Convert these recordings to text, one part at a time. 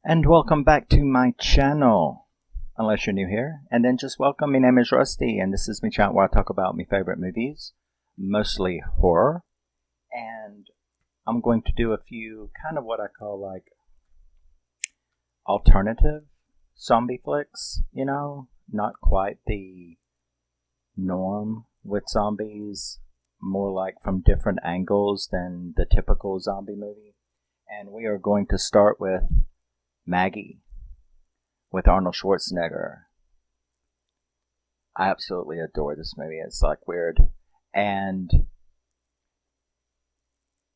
And welcome back to my channel. Unless you're new here, and then just welcome. My name is Rusty, and this is my channel where I talk about my favorite movies, mostly horror. And I'm going to do a few kind of what I call like alternative zombie flicks, not quite the norm with zombies, more like from different angles than the typical zombie movie. And we are going to start with Maggie with Arnold Schwarzenegger. I absolutely adore this movie. It's like weird. And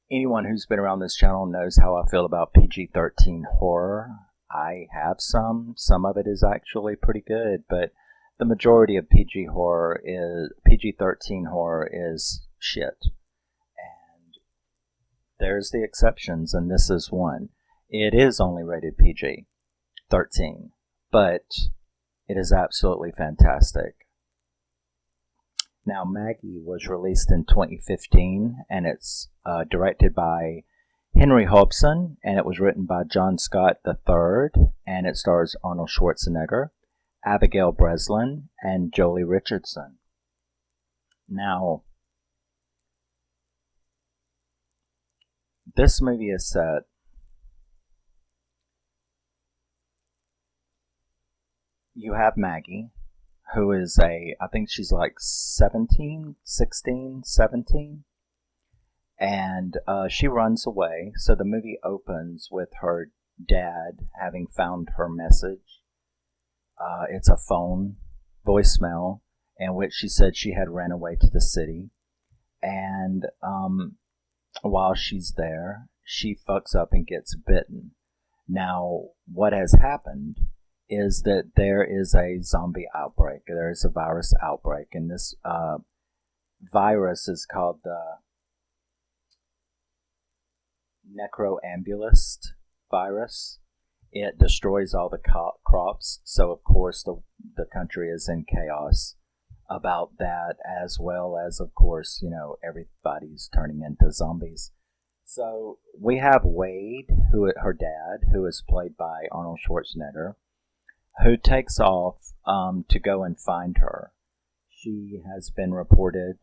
anyone who's been around this channel knows how I feel about PG-13 horror. I have some. Some of it is actually pretty good, but the majority of PG-13 horror is shit. And there's the exceptions, and this is one. It is only rated PG-13, but it is absolutely fantastic. Now, Maggie was released in 2015, and it's directed by Henry Hobson, and it was written by John Scott III, and it stars Arnold Schwarzenegger, Abigail Breslin, and Jolie Richardson. Now, this movie is set you have Maggie, who is I think she's like 17, 16, 17. And she runs away. So the movie opens with her dad having found her message. It's a phone voicemail in which she said she had ran away to the city. And while she's there, she fucks up and gets bitten. Now, what has happened is that there is a zombie outbreak. There is a virus outbreak, and this virus is called the necroambulist virus. It destroys all the crops, so of course the country is in chaos about that, as well as, of course, everybody's turning into zombies. So we have Wade, her dad, who is played by Arnold Schwarzenegger, who takes off to go and find her. She has been reported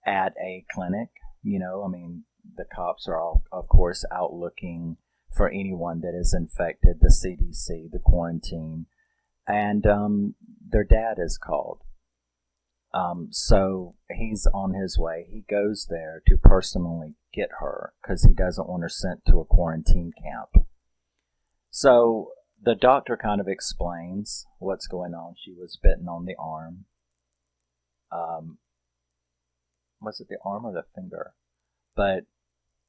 at a clinic. The cops are all, of course, out looking for anyone that is infected, the CDC, the quarantine, and their dad is called. So he's on his way. He goes there to personally get her because he doesn't want her sent to a quarantine camp. So the doctor kind of explains what's going on. She was bitten on the arm. Was it the arm or the finger? But,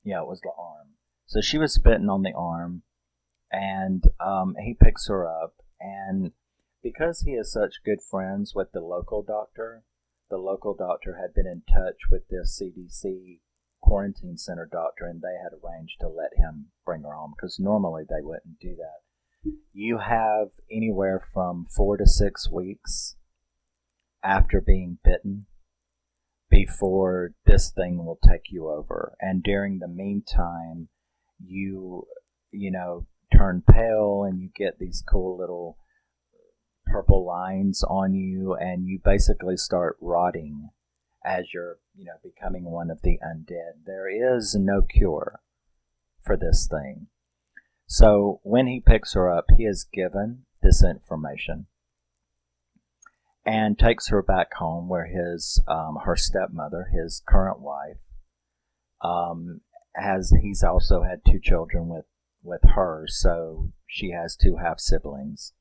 yeah, it was the arm. So she was bitten on the arm, and he picks her up. And because he is such good friends with the local doctor had been in touch with the CDC quarantine center doctor, and they had arranged to let him bring her home, because normally they wouldn't do that. You have anywhere from 4 to 6 weeks after being bitten before this thing will take you over. And during the meantime, you turn pale and you get these cool little purple lines on you, and you basically start rotting as you're, becoming one of the undead. There is no cure for this thing. So when he picks her up, he is given this information and takes her back home where her stepmother, his current wife, he's also had 2 children with her, so she has 2 half-siblings.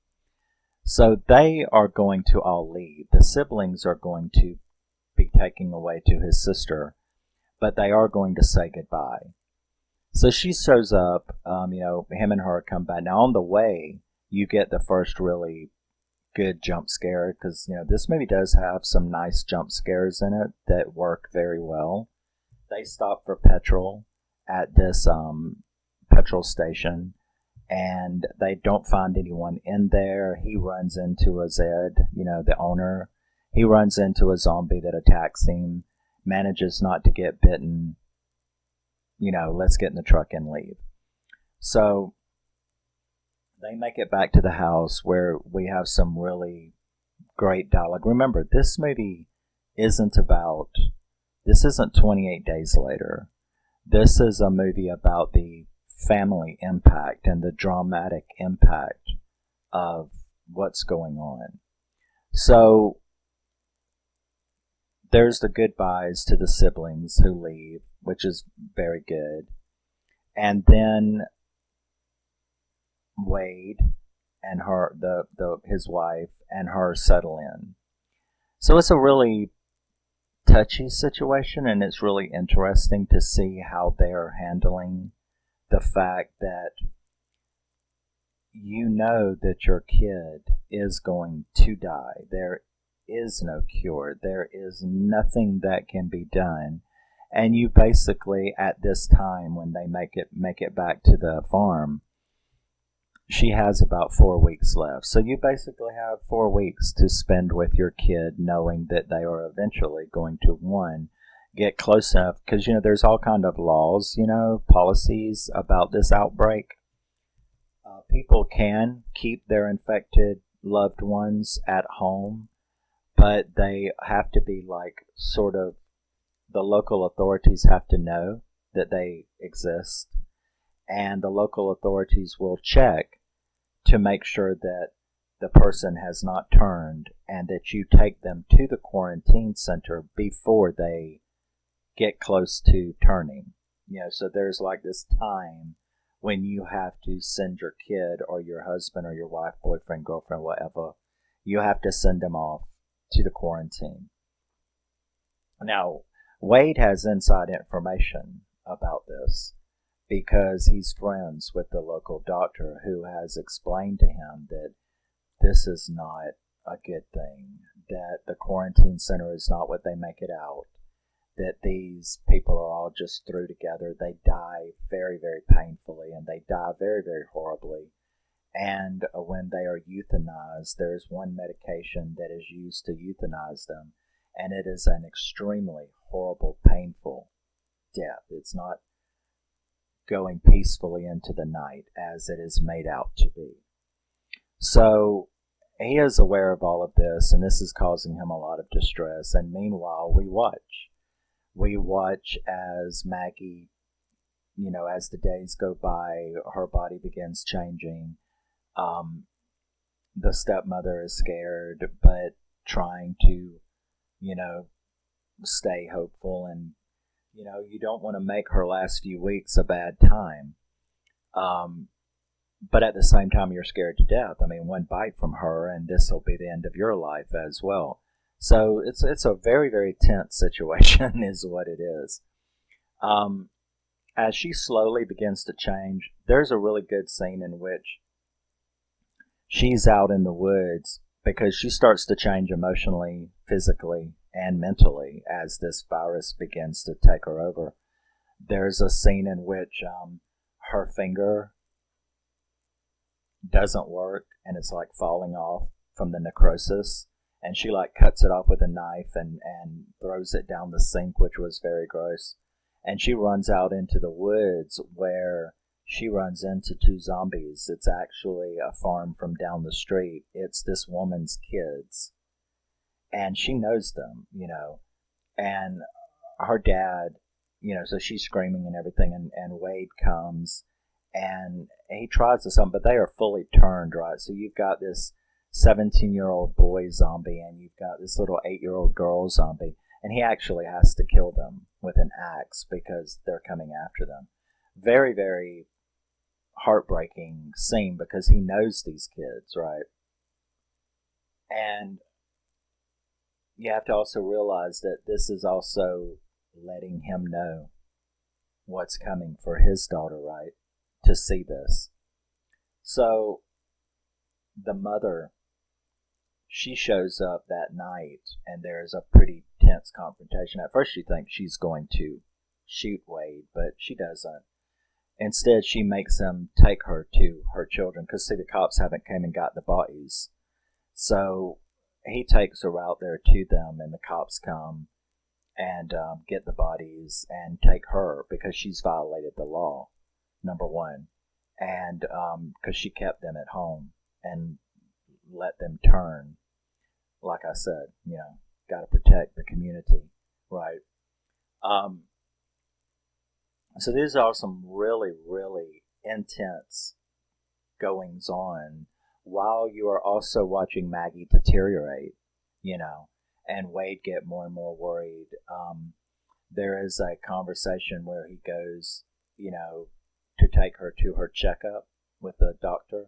So they are going to all leave. The siblings are going to be taken away to his sister, but they are going to say goodbye. So she shows up, him and her come back. Now on the way, you get the first really good jump scare, because, this movie does have some nice jump scares in it that work very well. They stop for petrol at this petrol station, and they don't find anyone in there. He runs into a Zed, the owner. He runs into a zombie that attacks him, manages not to get bitten. Let's get in the truck and leave. So They make it back to the house where we have some really great dialogue. Remember, this movie isn't about, this isn't 28 Days Later. This is a movie about the family impact and the dramatic impact of what's going on. So there's the goodbyes to the siblings who leave, which is very good. And then Wade and her, his wife and her settle in. So it's a really touchy situation, and it's really interesting to see how they're handling the fact that you know that your kid is going to die. There is no cure. There is nothing that can be done. And you basically, at this time when they make it back to the farm, she has about 4 weeks left. So you basically have 4 weeks to spend with your kid, knowing that they are eventually going to, one, get close enough, because, there's all kind of laws, policies about this outbreak. People can keep their infected loved ones at home, but they have to be the local authorities have to know that they exist, and the local authorities will check to make sure that the person has not turned, and that you take them to the quarantine center before they get close to turning. So there's this time when you have to send your kid or your husband or your wife, boyfriend, girlfriend, whatever, you have to send them off to the quarantine. Now, Wade has inside information about this because he's friends with the local doctor who has explained to him that this is not a good thing, that the quarantine center is not what they make it out, that these people are all just through together. They die very, very painfully, and they die very, very horribly. And when they are euthanized, there's one medication that is used to euthanize them, and it is an extremely horrible, painful death. It's not going peacefully into the night as it is made out to be. So he is aware of all of this, and this is causing him a lot of distress. And meanwhile, we watch. We watch as Maggie, as the days go by, her body begins changing. The stepmother is scared, but trying to, stay hopeful. And, you don't want to make her last few weeks a bad time. But at the same time, you're scared to death. I mean, one bite from her, and this will be the end of your life as well. So it's a very, very tense situation is what it is. As she slowly begins to change, there's a really good scene in which she's out in the woods because she starts to change emotionally, physically, and mentally as this virus begins to take her over. There's a scene in which her finger doesn't work, and it's falling off from the necrosis. And she cuts it off with a knife and throws it down the sink, which was very gross. And she runs out into the woods where she runs into 2 zombies. It's actually a farm from down the street. It's this woman's kids. And she knows them, and her dad, so she's screaming and everything. And Wade comes and he tries to something, but they are fully turned, right? So you've got this 17-year-old boy zombie, and you've got this little 8-year-old girl zombie, and he actually has to kill them with an axe because they're coming after them. Very, very heartbreaking scene because he knows these kids, right? And you have to also realize that this is also letting him know what's coming for his daughter, right? To see this. So the mother, she shows up that night, and there's a pretty tense confrontation. At first, she thinks she's going to shoot Wade, but she doesn't. Instead, she makes him take her to her children, because, see, the cops haven't came and got the bodies. So he takes her out there to them, and the cops come and get the bodies and take her because she's violated the law, number one. and because she kept them at home and let them turn. Like I said, got to protect the community, right? Um, so these are some really, really intense goings on while you are also watching Maggie deteriorate, and Wade get more and more worried. There is a conversation where he goes, to take her to her checkup with the doctor.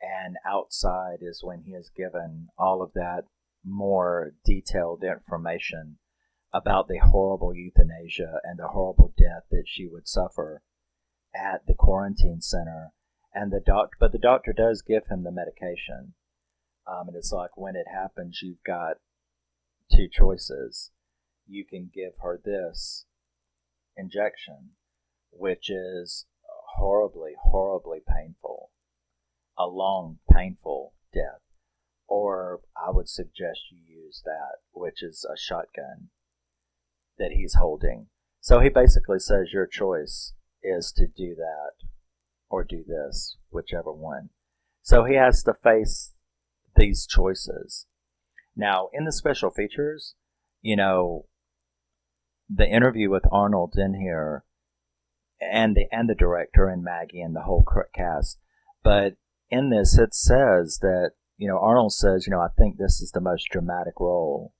And outside is when he is given all of that more detailed information about the horrible euthanasia and the horrible death that she would suffer at the quarantine center. And but the doctor does give him the medication. And it's like, when it happens, you've got two choices. You can give her this injection, which is horribly, horribly painful, a long, painful death. Or I would suggest you use that, which is a shotgun that he's holding. So he basically says your choice is to do that or do this, whichever one. So he has to face these choices. Now, in the special features, the interview with Arnold in here, and the director and Maggie and the whole cast, but in this it says that, Arnold says, I think this is the most dramatic role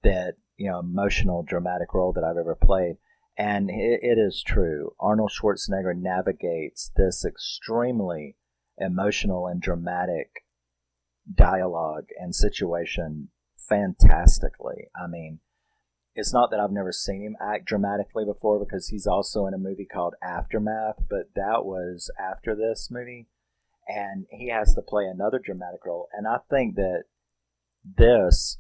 that, emotional dramatic role that I've ever played. And it is true. Arnold Schwarzenegger navigates this extremely emotional and dramatic dialogue and situation fantastically. I mean, it's not that I've never seen him act dramatically before, because he's also in a movie called Aftermath, but that was after this movie. And he has to play another dramatic role. And I think that this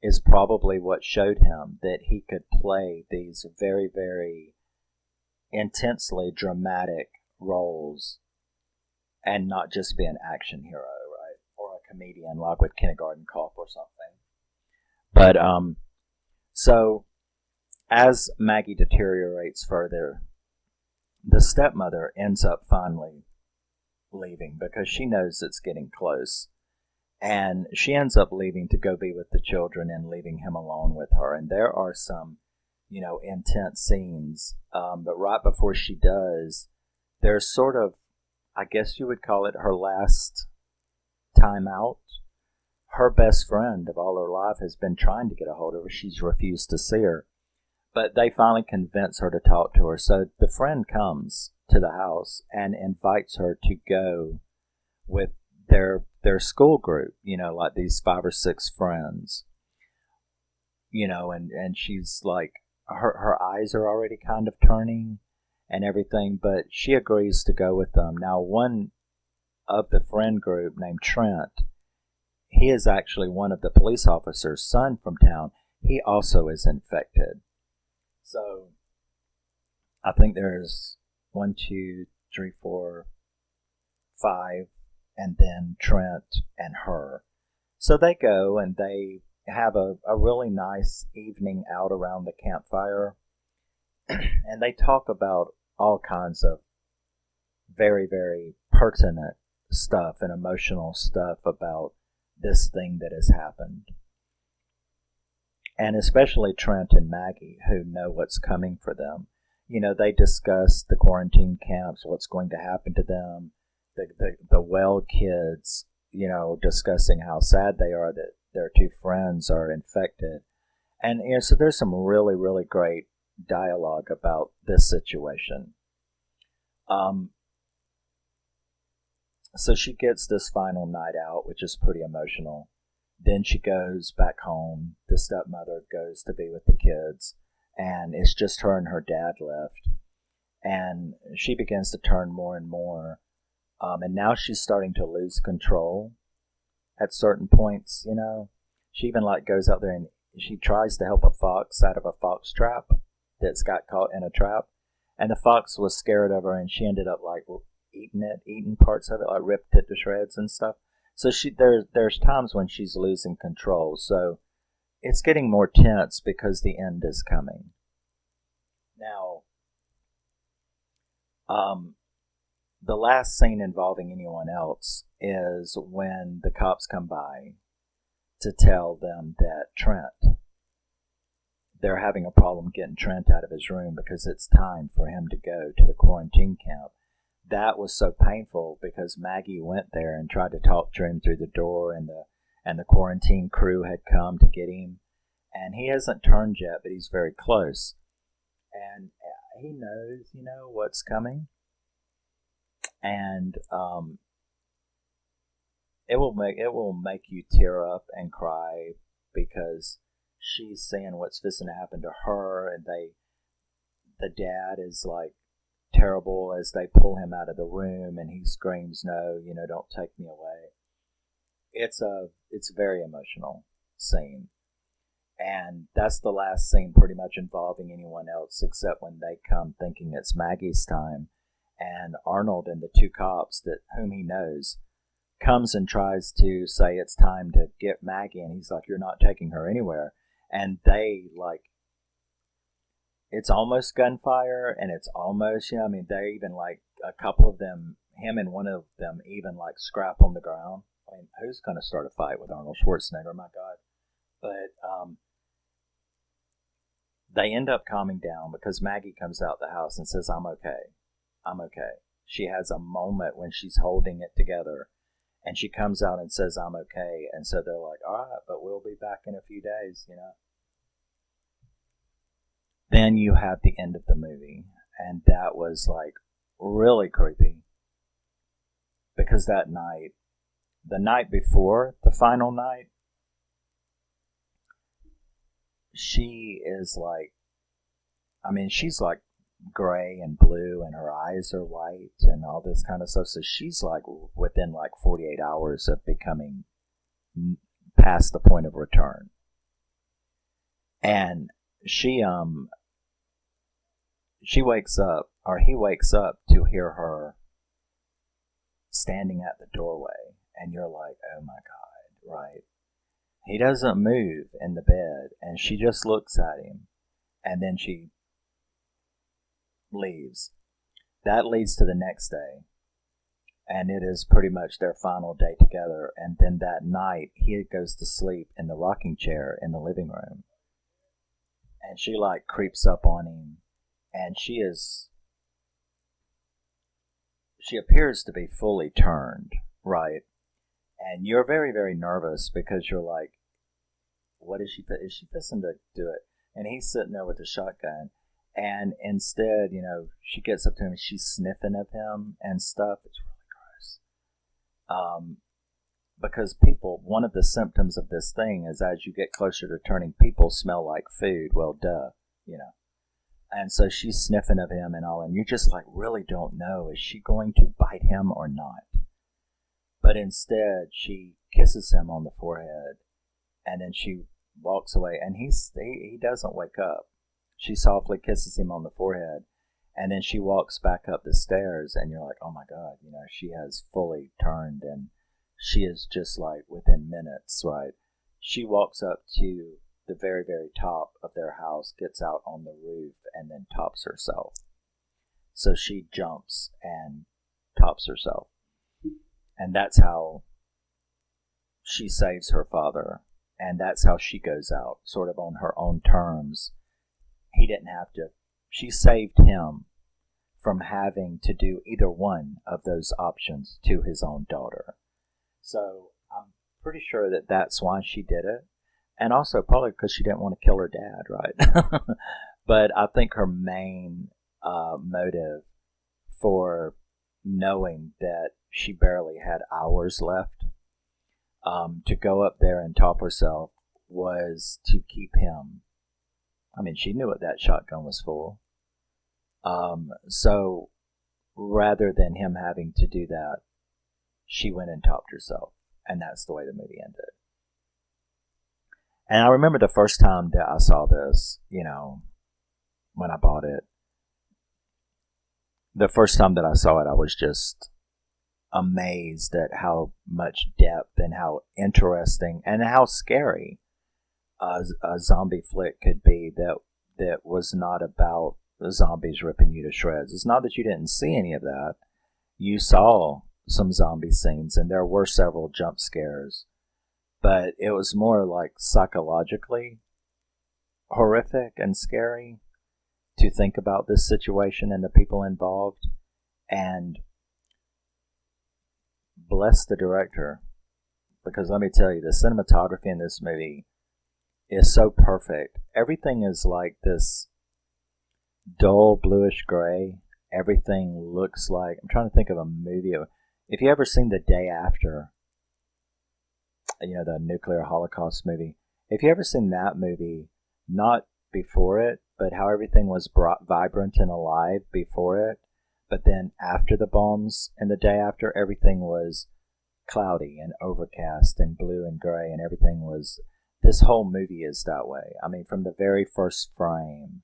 is probably what showed him that he could play these very, very intensely dramatic roles and not just be an action hero, right? Or a comedian like with Kindergarten Cop or something. But, so as Maggie deteriorates further, the stepmother ends up finally leaving because she knows it's getting close. And she ends up leaving to go be with the children and leaving him alone with her. And there are some, intense scenes. But right before she does, there's sort of, I guess you would call it her last time out. Her best friend of all her life has been trying to get a hold of her. She's refused to see her. But they finally convince her to talk to her. So the friend comes to the house and invites her to go with their school group, like these 5 or 6 friends, and she's like, her eyes are already kind of turning and everything, but she agrees to go with them. Now, one of the friend group named Trent, he is actually one of the police officer's son from town. He also is infected. So I think there's 1, 2, 3, 4, 5, and then Trent and her. So they go and they have a really nice evening out around the campfire. And they talk about all kinds of very, very pertinent stuff and emotional stuff about this thing that has happened. And especially Trent and Maggie, who know what's coming for them. They discuss the quarantine camps, what's going to happen to them, the Weld kids, discussing how sad they are that their 2 friends are infected. And so there's some really, really great dialogue about this situation. So she gets this final night out, which is pretty emotional. Then she goes back home. The stepmother goes to be with the kids, and it's just her and her dad left. And she begins to turn more and more. And now she's starting to lose control at certain points, She even goes out there and she tries to help a fox out of a fox trap that's got caught in a trap. And the fox was scared of her, and she ended up eating parts of it, ripped it to shreds and stuff. So there's times when she's losing control. So it's getting more tense because the end is coming. Now, the last scene involving anyone else is when the cops come by to tell them that they're having a problem getting Trent out of his room because it's time for him to go to the quarantine camp. That was so painful because Maggie went there and tried to talk to him through the door, and the quarantine crew had come to get him, and he hasn't turned yet, but he's very close, and he knows, what's coming, and it will make you tear up and cry because she's seeing what's fixing to happen to her, and the dad is like terrible as they pull him out of the room, and he screams, "No, don't take me away." It's a very emotional scene, and that's the last scene pretty much involving anyone else except when they come thinking it's Maggie's time, and Arnold and the two cops whom he knows comes and tries to say it's time to get Maggie, and he's like, "You're not taking her anywhere." And they, like, it's almost gunfire, and it's almost, they even, like, a couple of them, him and one of them even, like, scrap on the ground. I mean, who's going to start a fight with Arnold Schwarzenegger, my God? But they end up calming down because Maggie comes out the house and says, "I'm okay. I'm okay." She has a moment when she's holding it together, and she comes out and says, "I'm okay." And so they're like, "All right, but we'll be back in a few days, Then you have the end of the movie, and that was, like, really creepy. Because that night, the night before the final night, she is like, she's like gray and blue, and her eyes are white and all this kind of stuff. So she's like within like 48 hours of becoming past the point of return. And she wakes up, or he wakes up to hear her standing at the doorway, and you're like, oh my God, right? He doesn't move in the bed, and she just looks at him, and then she leaves. That leads to the next day, and it is pretty much their final day together. And then that night, he goes to sleep in the rocking chair in the living room, and she like creeps up on him, and she appears to be fully turned, right? And you're very, very nervous because you're like, what is she fixing to do it? And he's sitting there with a shotgun. And instead, she gets up to him and she's sniffing of him and stuff. It's really gross. Because one of the symptoms of this thing is as you get closer to turning, people smell like food. Well, duh, And so she's sniffing of him and all, and you just like really don't know, is she going to bite him or not? But instead, she kisses him on the forehead, and then she walks away, and he doesn't wake up. She softly kisses him on the forehead, and then she walks back up the stairs, and you're like, oh my God, she has fully turned, and she is just like within minutes, right? She walks up to the very, very top of their house, gets out on the roof, and then tops herself. So she jumps and tops herself. And that's how she saves her father. And that's how she goes out, sort of on her own terms. He didn't have to. She saved him from having to do either one of those options to his own daughter. So I'm pretty sure that that's why she did it. And also probably because she didn't want to kill her dad, right? But I think her main motive for knowing that she barely had hours left to go up there and top herself was to keep him. She knew that shotgun was full. So rather than him having to do that, she went and topped herself. And that's the way the movie ended. And I remember the first time that I saw this, when I bought it. The first time that I saw it, I was just amazed at how much depth and how interesting and how scary a zombie flick could be that was not about the zombies ripping you to shreds. It's not that you didn't see any of that. you saw some zombie scenes, and there were several jump scares, but it was more like psychologically horrific and scary to think about this situation and the people involved. And bless the director, because let me tell you, the cinematography in this movie is so perfect. Everything is like this dull bluish gray. Everything looks like, I'm trying to think of a movie. If you ever seen The Day After, the nuclear holocaust movie, if you ever seen that movie, not before it, but how everything was brought vibrant and alive before it, but then after the bombs and The Day After, everything was cloudy and overcast and blue and gray, and everything was, this whole movie is that way. I mean, from the very first frame,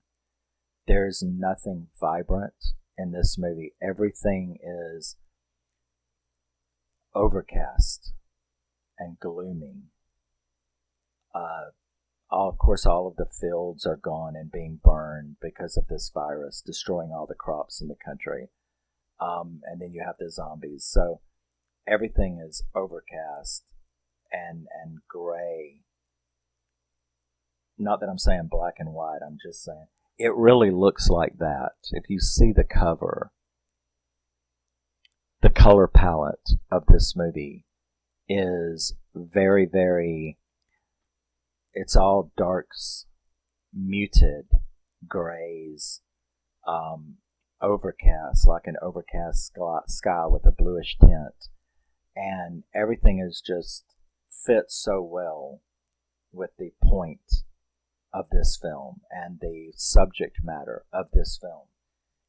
there's nothing vibrant in this movie. Everything is overcast and gloomy. Of course, all of the fields are gone and being burned because of this virus, destroying all the crops in the country. And then you have the zombies. So everything is overcast and gray. Not that I'm saying black and white, I'm just saying it really looks like that. If you see the cover, the color palette of this movie is very, very, it's all darks, muted grays, overcast, like an overcast sky with a bluish tint. And everything is just fits so well with the point of this film, and the subject matter of this film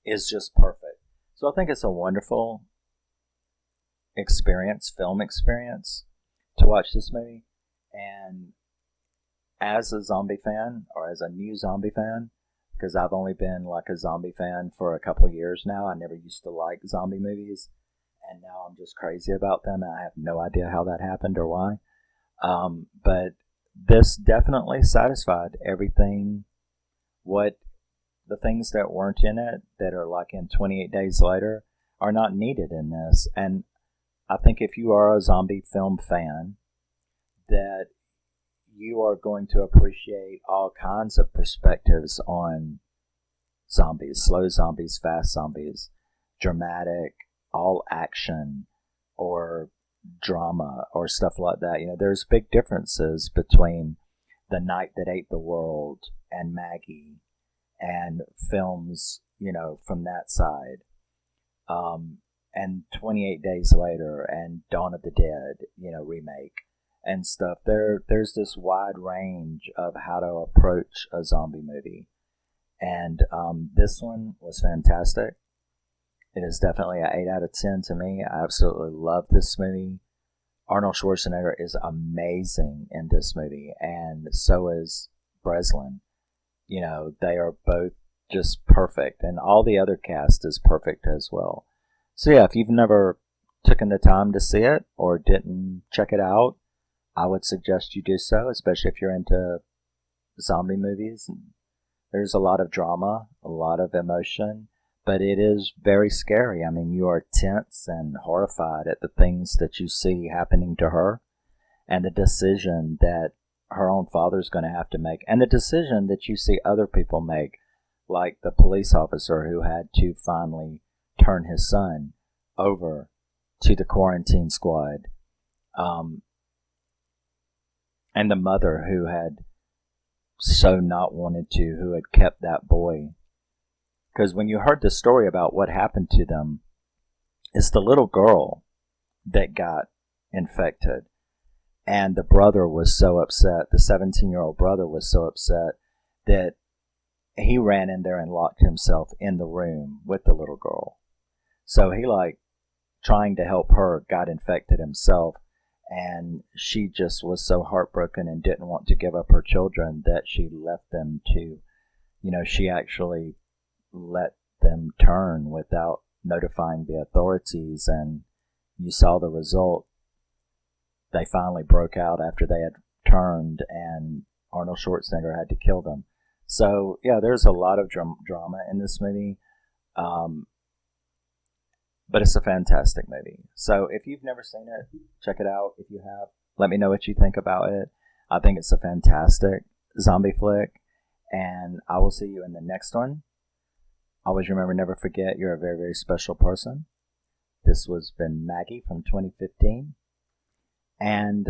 is just perfect. So I think it's a wonderful film experience to watch this movie. And as a zombie fan, or as a new zombie fan, because I've only been like a zombie fan for a couple of years now. I never used to like zombie movies, and now I'm just crazy about them, and I have no idea how that happened or why. But this definitely satisfied everything. What the things that weren't in it, that are like in 28 Days Later, are not needed in this. And I think if you are a zombie film fan, that you are going to appreciate all kinds of perspectives on zombies, slow zombies, fast zombies, dramatic, all action, or drama, or stuff like that. There's big differences between The Night That Ate the World and Maggie, and films, from that side. And 28 Days Later and Dawn of the Dead, remake and stuff. There's this wide range of how to approach a zombie movie. And this one was fantastic. It is definitely an 8 out of 10 to me. I absolutely love this movie. Arnold Schwarzenegger is amazing in this movie, and so is Breslin. They are both just perfect, and all the other cast is perfect as well. So yeah, if you've never taken the time to see it or didn't check it out, I would suggest you do so, especially if you're into zombie movies. There's a lot of drama, a lot of emotion, but it is very scary. I mean, you are tense and horrified at the things that you see happening to her, and the decision that her own father's going to have to make, and the decision that you see other people make, like the police officer who had to finally turn his son over to the quarantine squad, and the mother who had so not wanted to, who had kept that boy. Because when you heard the story about what happened to them, it's the little girl that got infected. And the brother was so upset, the 17-year-old brother was so upset that he ran in there and locked himself in the room with the little girl. So he, trying to help her, got infected himself. And she just was so heartbroken and didn't want to give up her children that she left them to, she actually let them turn without notifying the authorities. And you saw the result. They finally broke out after they had turned, and Arnold Schwarzenegger had to kill them. So, yeah, there's a lot of drama in this movie. But it's a fantastic movie. So if you've never seen it, check it out. If you have, let me know what you think about it. I think it's a fantastic zombie flick. And I will see you in the next one. Always remember, never forget, you're a very, very special person. This was been Maggie from 2015. And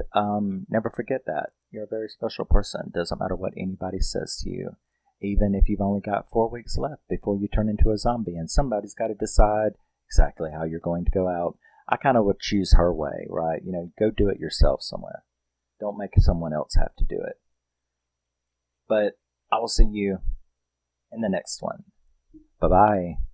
never forget that. You're a very special person. Doesn't matter what anybody says to you. Even if you've only got 4 weeks left before you turn into a zombie, and somebody's got to decide exactly how you're going to go out. I kind of would choose her way, right? Go do it yourself somewhere. Don't make someone else have to do it. But I will see you in the next one. Bye-bye.